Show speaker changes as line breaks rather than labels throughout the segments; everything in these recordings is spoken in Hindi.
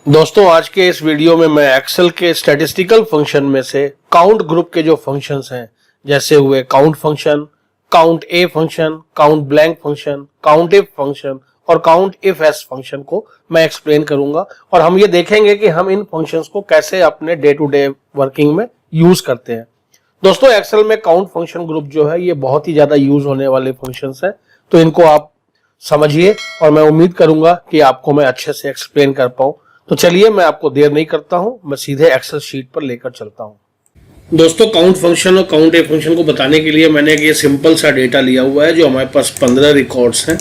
दोस्तों आज के इस वीडियो में मैं एक्सेल के स्टैटिस्टिकल फंक्शन में से काउंट ग्रुप के जो फंक्शंस हैं जैसे हुए count function, count a function, count blank function, count if function और काउंट इफ एस फंक्शन को मैं एक्सप्लेन करूंगा और हम ये देखेंगे कि हम इन फंक्शंस को कैसे अपने डे टू डे वर्किंग में यूज करते हैं। दोस्तों एक्सेल में काउंट फंक्शन ग्रुप जो है ये बहुत ही ज्यादा यूज होने वाले फंक्शंस हैं, तो इनको आप समझिए और मैं उम्मीद करूंगा कि आपको मैं अच्छे से एक्सप्लेन कर पाऊं। तो चलिए मैं आपको देर नहीं करता हूं, मैं सीधे एक्सेल शीट पर लेकर चलता हूं। दोस्तों काउंट फंक्शन और काउंट ए फंक्शन को बताने के लिए मैंने एक ये सिंपल सा डेटा लिया हुआ है जो हमारे पास 15 रिकॉर्ड्स हैं।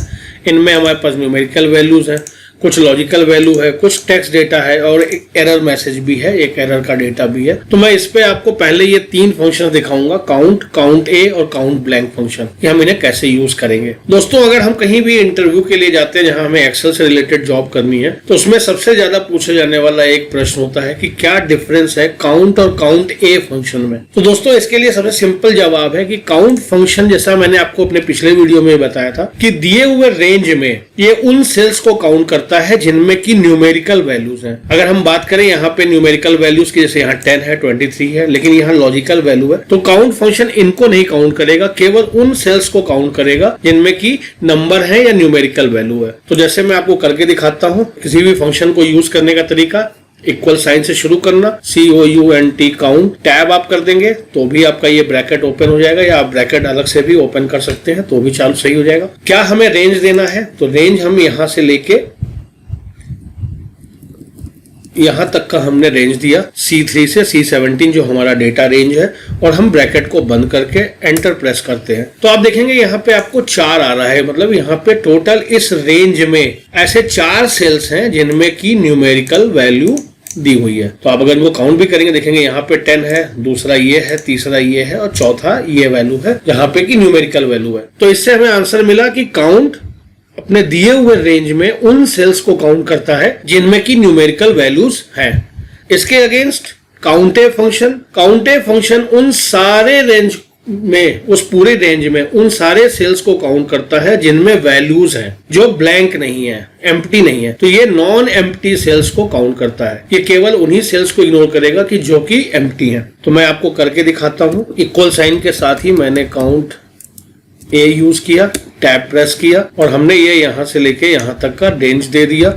इनमें हमारे पास न्यूमेरिकल वैल्यूज हैं, कुछ लॉजिकल वैल्यू है, कुछ टेक्स्ट डेटा है और एक एरर मैसेज भी है, एक एरर का डेटा भी है। तो मैं इस पे आपको पहले ये तीन फंक्शन दिखाऊंगा, काउंट, काउंट ए और काउंट ब्लैंक फंक्शन, कि हम इन्हें कैसे यूज करेंगे। दोस्तों अगर हम कहीं भी इंटरव्यू के लिए जाते हैं जहां हमें एक्सेल से रिलेटेड जॉब करनी है तो उसमें सबसे ज्यादा पूछा जाने वाला एक प्रश्न होता है कि क्या डिफरेंस है काउंट और काउंट ए फंक्शन में। तो दोस्तों इसके लिए सबसे सिंपल जवाब है कि काउंट फंक्शन, जैसा मैंने आपको अपने पिछले वीडियो में बताया था, कि दिए हुए रेंज में ये उन सेल्स को काउंट करता है जिनमें की न्यूमेरिकल वैल्यूज हैं। अगर हम बात करें यहाँ पे न्यूमेरिकल वैल्यूज की, जैसे यहाँ 10 है, 23 है, लेकिन यहाँ लॉजिकल वैल्यू है, तो काउंट फंक्शन इनको नहीं काउंट करेगा, केवल उन सेल्स को काउंट करेगा जिनमें की नंबर है या न्यूमेरिकल वैल्यू है। तो जैसे मैं आपको करके दिखाता हूँ, किसी भी फंक्शन को यूज करने का तरीका, इक्वल साइन से शुरू करना, COUNT काउंट, टैब आप कर देंगे तो भी आपका ये ब्रैकेट ओपन हो जाएगा, या आप ब्रैकेट अलग से भी ओपन कर सकते हैं तो भी चालू सही हो जाएगा। क्या हमें रेंज देना है, तो रेंज हम यहां से लेके यहां तक का हमने रेंज दिया, C3 से C17 जो हमारा डेटा रेंज है, और हम ब्रैकेट को बंद करके एंटर प्रेस करते हैं तो आप देखेंगे यहाँ पे आपको 4 आ रहा है। मतलब यहाँ पे टोटल इस रेंज में ऐसे 4 सेल्स हैं जिनमें की न्यूमेरिकल वैल्यू दी हुई है। तो आप अगर इनको काउंट भी करेंगे देखेंगे यहाँ पे 10 है, दूसरा ये है, तीसरा ये है और चौथा ये वैल्यू है जहां पे की न्यूमेरिकल वैल्यू है। तो इससे हमें आंसर मिला कि काउंट अपने दिए हुए रेंज में उन सेल्स को काउंट करता है जिनमें की न्यूमेरिकल वैल्यूज हैं। इसके अगेंस्ट काउंट ए फंक्शन उन सारे रेंज में, उस पूरे रेंज में उन सारे सेल्स को काउंट करता है जिनमें वैल्यूज हैं, जो ब्लैंक नहीं है, एम्प्टी नहीं है। तो ये नॉन एम्प्टी सेल्स को काउंट करता है, ये केवल उन्हीं सेल्स को इग्नोर करेगा कि जो कि एम्प्टी है। तो मैं आपको करके दिखाता हूं। इक्वल साइन के साथ ही मैंने काउंट ए यूज किया, टैब प्रेस किया और हमने ये यहां से लेके यहां तक का रेंज दे दिया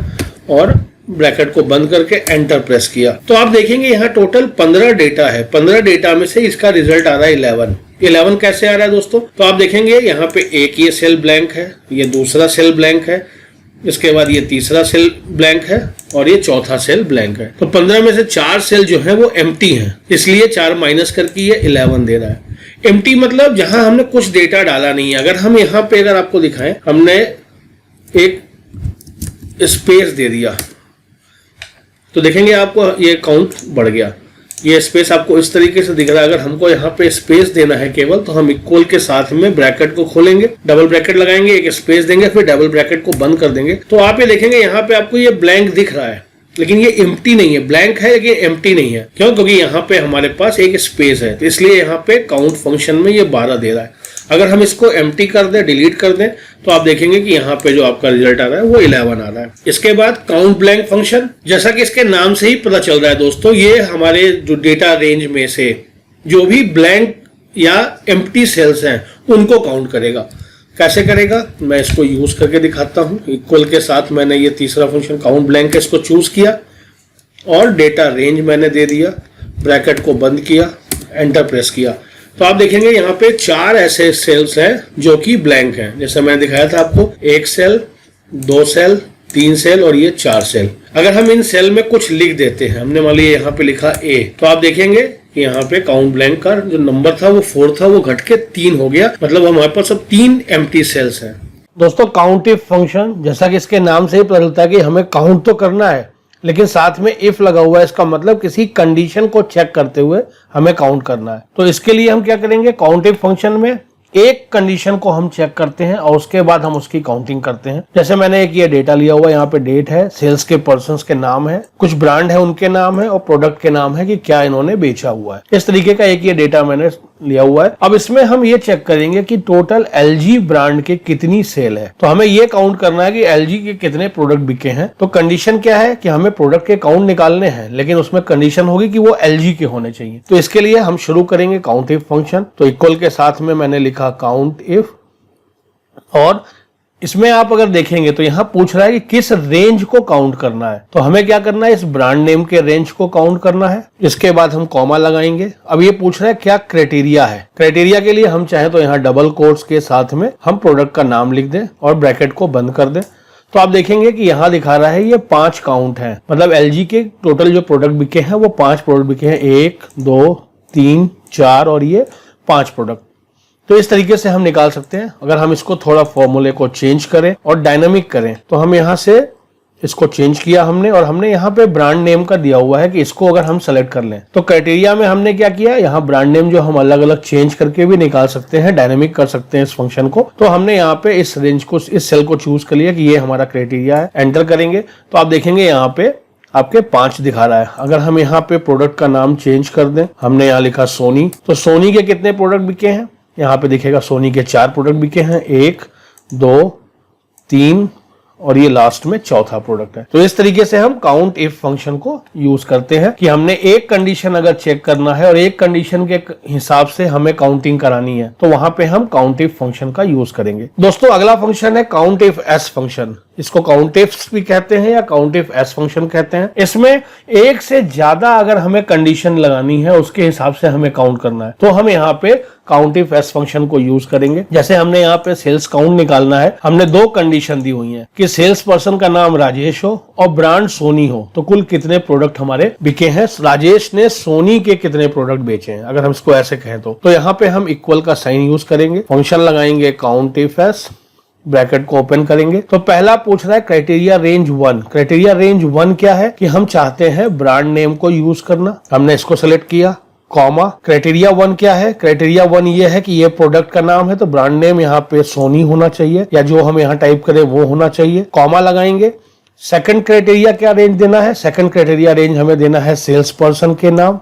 और ब्रैकेट को बंद करके एंटर प्रेस किया। तो आप देखेंगे यहाँ टोटल 15 डेटा है। 15 डेटा में से इसका रिजल्ट आ रहा है 11 कैसे आ रहा है दोस्तों? तो आप देखेंगे यहाँ पे एक ये सेल ब्लैंक है, ये दूसरा सेल ब्लैंक है, इसके बाद ये तीसरा सेल ब्लैंक है और ये चौथा सेल ब्लैंक है। तो 15 में से 4 सेल जो है वो एम्प्टी हैं, इसलिए 4 माइनस करके ये 11 दे रहा है। एम्प्टी मतलब जहां हमने कुछ डेटा डाला नहीं है। अगर हम यहाँ पे अगर आपको दिखाएं, हमने एक स्पेस दे दिया तो देखेंगे आपको ये काउंट बढ़ गया। ये स्पेस आपको इस तरीके से दिख रहा है। अगर हमको यहाँ पे स्पेस देना है केवल, तो हम इक्वल के साथ में ब्रैकेट को खोलेंगे, डबल ब्रैकेट लगाएंगे, एक स्पेस देंगे, फिर डबल ब्रैकेट को बंद कर देंगे। तो आप ये देखेंगे यहाँ पे आपको ये ब्लैंक दिख रहा है, लेकिन ये एम्प्टी नहीं है। ब्लैंक है लेकिन एम्प्टी नहीं है। क्यों? क्योंकि यहाँ पे हमारे पास एक स्पेस है, तो इसलिए यहाँ पे काउंट फंक्शन में ये 12 दे रहा है। अगर हम इसको एम्प्टी कर दें, डिलीट कर दें, तो आप देखेंगे कि यहाँ पे जो आपका रिजल्ट आ रहा है वो 11 आ रहा है। इसके बाद काउंट ब्लैंक फंक्शन, जैसा कि इसके नाम से ही पता चल रहा है दोस्तों, ये हमारे जो डेटा रेंज में से जो भी ब्लैंक या एम्प्टी सेल्स हैं उनको काउंट करेगा। कैसे करेगा मैं इसको यूज करके दिखाता हूं। इक्वल के साथ मैंने ये तीसरा फंक्शन काउंट ब्लैंक इसको चूज किया और डेटा रेंज मैंने दे दिया, ब्रैकेट को बंद किया, एंटर प्रेस किया। तो आप देखेंगे यहाँ पे 4 ऐसे सेल्स हैं जो कि ब्लैंक हैं। जैसे मैंने दिखाया था आपको, 1 सेल, 2 सेल, 3 सेल और ये 4 सेल। अगर हम इन सेल में कुछ लिख देते हैं, हमने मान लिया यहाँ पे लिखा A, तो आप देखेंगे कि यहाँ पे काउंट ब्लैंक का जो नंबर था वो 4 था, वो घट के 3 हो गया। मतलब हमारे पास अब 3 एम्प्टी सेल्स हैं। दोस्तों काउंट इफ फंक्शन, जैसा कि इसके नाम से ही पता चलता है कि हमें काउंट तो करना है, लेकिन साथ में इफ लगा हुआ है। इसका मतलब किसी कंडीशन को चेक करते हुए हमें काउंट करना है। तो इसके लिए हम क्या करेंगे, काउंट इफ फंक्शन में एक कंडीशन को हम चेक करते हैं और उसके बाद हम उसकी काउंटिंग करते हैं। जैसे मैंने एक ये डेटा लिया हुआ, यहाँ पे डेट है, सेल्स के पर्सन्स के नाम है, कुछ ब्रांड है उनके नाम है और प्रोडक्ट के नाम है कि क्या इन्होंने बेचा हुआ है। इस तरीके का एक ये डेटा मैंने लिया हुआ है। अब इसमें हम ये चेक करेंगे कि टोटल LG ब्रांड के कितनी सेल है। तो हमें ये काउंट करना है कि LG के कितने प्रोडक्ट बिके हैं। तो कंडीशन क्या है कि हमें प्रोडक्ट के काउंट निकालने हैं, लेकिन उसमें कंडीशन होगी कि वो LG के होने चाहिए। तो इसके लिए हम शुरू करेंगे काउंट इफ फंक्शन। तो इक्वल के साथ में मैंने लिखा काउंट इफ, और इसमें आप अगर देखेंगे तो यहां पूछ रहा है कि किस रेंज को काउंट करना है। तो हमें क्या करना है, इस ब्रांड नेम के रेंज को काउंट करना है। इसके बाद हम कॉमा लगाएंगे। अब ये पूछ रहा है क्या क्राइटेरिया है। क्राइटेरिया के लिए हम चाहे तो यहाँ डबल कोट्स के साथ में हम प्रोडक्ट का नाम लिख दें और ब्रैकेट को बंद कर दें। तो आप देखेंगे कि यहाँ दिखा रहा है ये 5 काउंट है, मतलब LG के टोटल जो प्रोडक्ट बिके हैं वो 5 प्रोडक्ट बिके हैं, 1 2 3 4 और ये 5 प्रोडक्ट। तो इस तरीके से हम निकाल सकते हैं। अगर हम इसको थोड़ा फॉर्मूले को चेंज करें और डायनामिक करें, तो हम यहाँ से इसको चेंज किया हमने, और हमने यहाँ पे ब्रांड नेम का दिया हुआ है कि इसको अगर हम सेलेक्ट कर लें। तो क्राइटेरिया में हमने क्या किया, यहाँ ब्रांड नेम जो हम अलग अलग चेंज करके भी निकाल सकते हैं, डायनामिक कर सकते हैं इस फंक्शन को। तो हमने यहाँ पे इस रेंज को, इस सेल को चूज कर लिया कि ये हमारा क्राइटेरिया है। एंटर करेंगे तो आप देखेंगे यहाँ पे आपके 5 दिखा रहा है। अगर हम यहाँ पे प्रोडक्ट का नाम चेंज कर दें, हमने यहाँ लिखा सोनी, तो सोनी के कितने प्रोडक्ट बिके हैं, यहाँ पे दिखेगा सोनी के 4 प्रोडक्ट बिके हैं, 1 2 3 और ये लास्ट में चौथा प्रोडक्ट है। तो इस तरीके से हम काउंट इफ फंक्शन को यूज करते हैं कि हमने एक कंडीशन अगर चेक करना है और एक कंडीशन के हिसाब से हमें काउंटिंग करानी है, तो वहां पे हम काउंट इफ फंक्शन का यूज करेंगे। दोस्तों अगला फंक्शन है काउंट इफ एस फंक्शन। इसको काउंट इफ भी कहते हैं या काउंट इफ एस फंक्शन कहते हैं। इसमें एक से ज्यादा अगर हमें कंडीशन लगानी है उसके हिसाब से हमें काउंट करना है, तो हम यहाँ पे काउंट इफ एस फंक्शन को यूज करेंगे। जैसे हमने यहाँ पे सेल्स काउंट निकालना है, हमने 2 कंडीशन दी हुई हैं कि सेल्स पर्सन का नाम राजेश हो और ब्रांड सोनी हो, तो कुल कितने प्रोडक्ट हमारे बिके हैं, राजेश ने सोनी के कितने प्रोडक्ट बेचे हैं, अगर हम इसको ऐसे कहें तो यहाँ पे हम इक्वल का साइन यूज करेंगे, फंक्शन लगाएंगे काउंट इफ एस, ब्रैकेट को ओपन करेंगे। तो पहला पूछ रहा है क्राइटेरिया रेंज 1। क्राइटेरिया रेंज 1 क्या है कि हम चाहते हैं ब्रांड नेम को यूज करना, हमने इसको सेलेक्ट किया, कॉमा। क्राइटेरिया 1 क्या है, क्राइटेरिया 1 ये है कि ये प्रोडक्ट का नाम है तो ब्रांड नेम यहाँ पे सोनी होना चाहिए, या जो हम यहाँ टाइप करें वो होना चाहिए, कॉमा लगाएंगे। सेकंड क्राइटेरिया क्या रेंज देना है, सेकंड क्राइटेरिया रेंज हमें देना है सेल्स पर्सन के नाम।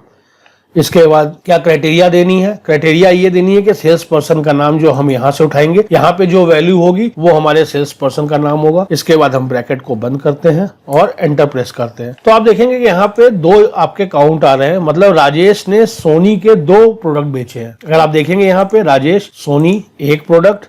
इसके बाद क्या क्राइटेरिया देनी है, क्राइटेरिया ये देनी है कि सेल्स पर्सन का नाम जो हम यहाँ से उठाएंगे, यहाँ पे जो वैल्यू होगी वो हमारे सेल्स पर्सन का नाम होगा। इसके बाद हम ब्रैकेट को बंद करते हैं और एंटर प्रेस करते हैं। तो आप देखेंगे कि यहाँ पे 2 आपके काउंट आ रहे हैं, मतलब राजेश ने सोनी के 2 प्रोडक्ट बेचे हैं। अगर आप देखेंगे यहाँ पे राजेश सोनी 1 प्रोडक्ट,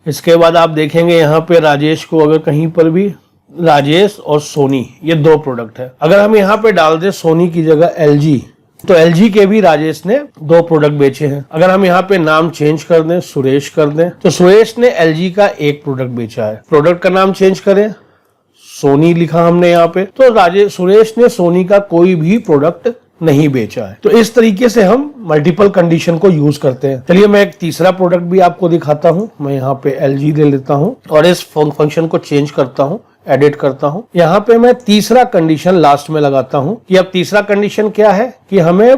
इसके बाद आप देखेंगे यहाँ पे राजेश को अगर कहीं पर भी राजेश और सोनी ये 2 प्रोडक्ट है। अगर हम यहाँ पे डाल दें सोनी की जगह LG, तो LG के भी राजेश ने 2 प्रोडक्ट बेचे हैं। अगर हम यहाँ पे नाम चेंज कर दें, सुरेश कर दें, तो सुरेश ने LG का 1 प्रोडक्ट बेचा है। प्रोडक्ट का नाम चेंज करें, सोनी लिखा हमने यहाँ पे, तो सुरेश ने सोनी का कोई भी प्रोडक्ट नहीं बेचा है। तो इस तरीके से हम मल्टीपल कंडीशन को यूज करते हैं। चलिए मैं एक तीसरा प्रोडक्ट भी आपको दिखाता हूँ। मैं यहाँ पे LG ले लेता हूँ और इस फंक्शन को चेंज करता हूँ, एडिट करता हूं। यहाँ पे मैं तीसरा कंडीशन लास्ट में लगाता हूं कि अब तीसरा कंडीशन क्या है कि हमें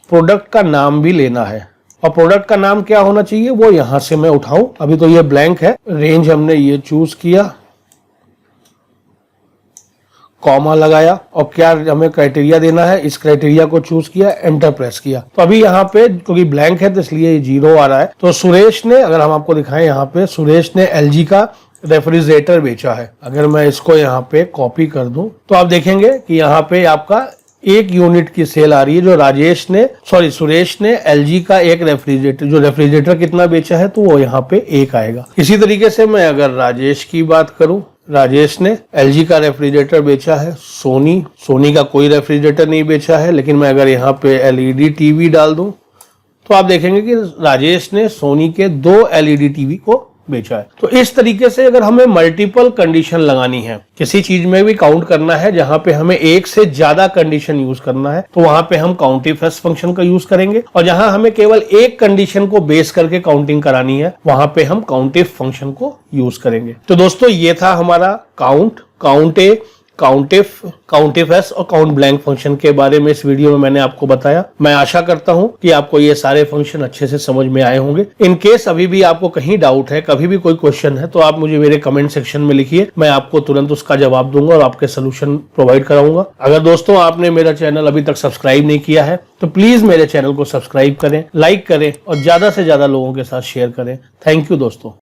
प्रोडक्ट का नाम भी लेना है, और प्रोडक्ट का नाम क्या होना चाहिए वो यहां से मैं उठाऊं। अभी तो ये ब्लैंक है, रेंज हमने ये चूज किया, कॉमा लगाया, और क्या हमें क्राइटेरिया देना है, इस क्राइटेरिया को चूज किया, एंटर प्रेस किया। तो अभी यहाँ पे क्योंकि ब्लैंक है तो इसलिए 0 आ रहा है। तो सुरेश ने, अगर हम आपको दिखाएं यहाँ पे, सुरेश ने LG का रेफ्रिजरेटर बेचा है। अगर मैं इसको यहाँ पे कॉपी कर दूं तो आप देखेंगे कि यहाँ पे आपका 1 यूनिट की सेल आ रही है जो सुरेश ने LG का 1 रेफ्रिजरेटर, जो रेफ्रिजरेटर कितना बेचा है तो वो यहाँ पे 1 आएगा। इसी तरीके से मैं अगर राजेश की बात करूं, राजेश ने LG का रेफ्रिजरेटर बेचा है, सोनी का कोई रेफ्रिजरेटर नहीं बेचा है। लेकिन मैं अगर यहाँ पे LED टीवी डाल दूं तो आप देखेंगे कि राजेश ने सोनी के 2 LED टीवी को बेचा है। तो इस तरीके से अगर हमें मल्टीपल कंडीशन लगानी है, किसी चीज में भी काउंट करना है जहां पे हमें एक से ज्यादा कंडीशन यूज करना है, तो वहां पे हम काउंट इफ एस फंक्शन का यूज करेंगे। और जहां हमें केवल एक कंडीशन को बेस करके काउंटिंग करानी है, वहां पे हम काउंट इफ फंक्शन को यूज करेंगे। तो दोस्तों ये था हमारा काउंट ए, काउंटिफ एस और काउंट ब्लैंक फंक्शन के बारे में इस वीडियो में मैंने आपको बताया। मैं आशा करता हूं कि आपको ये सारे फंक्शन अच्छे से समझ में आए होंगे। इन केस अभी भी आपको कहीं डाउट है, कभी भी कोई क्वेश्चन है, तो आप मुझे मेरे कमेंट सेक्शन में लिखिए, मैं आपको तुरंत उसका जवाब दूंगा और आपके सोल्यूशन प्रोवाइड कराऊंगा। अगर दोस्तों आपने मेरा चैनल अभी तक सब्सक्राइब नहीं किया है तो प्लीज मेरे चैनल को सब्सक्राइब करें, लाइक करें और ज्यादा से ज्यादा लोगों के साथ शेयर करें। थैंक यू दोस्तों।